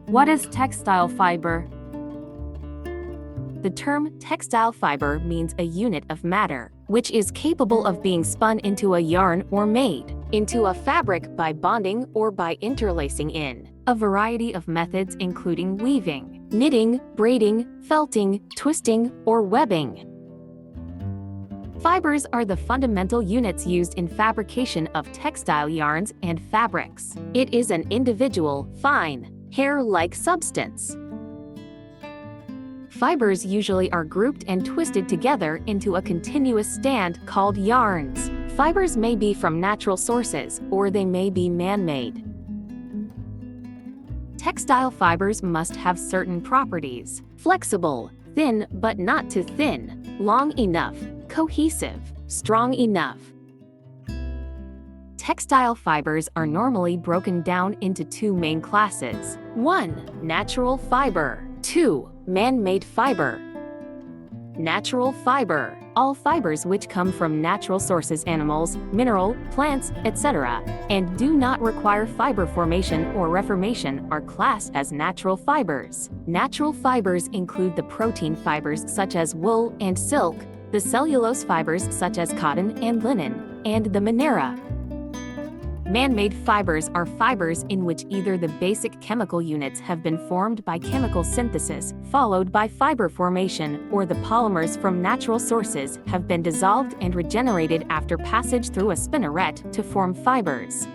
What is textile fiber? The term textile fiber means a unit of matter, which is capable of being spun into a yarn or made into a fabric by bonding or by interlacing in a variety of methods including weaving, knitting, braiding, felting, twisting, or webbing. Fibers are the fundamental units used in fabrication of textile yarns and fabrics. It is an individual, fine, hair-like substance. Fibers usually are grouped and twisted together into a continuous stand called yarns. Fibers may be from natural sources, or they may be man-made. Textile fibers must have certain properties: flexible, thin but not too thin, long enough, cohesive, strong enough. Textile fibers are normally broken down into two main classes. 1. Natural fiber. 2. Man-made fiber. Natural fiber. All fibers which come from natural sources, animals, mineral, plants, etc., and do not require fiber formation or reformation are classed as natural fibers. Natural fibers include the protein fibers such as wool and silk, the cellulose fibers such as cotton and linen, and the mineral. Man-made fibers are fibers in which either the basic chemical units have been formed by chemical synthesis, followed by fiber formation, or the polymers from natural sources have been dissolved and regenerated after passage through a spinneret to form fibers.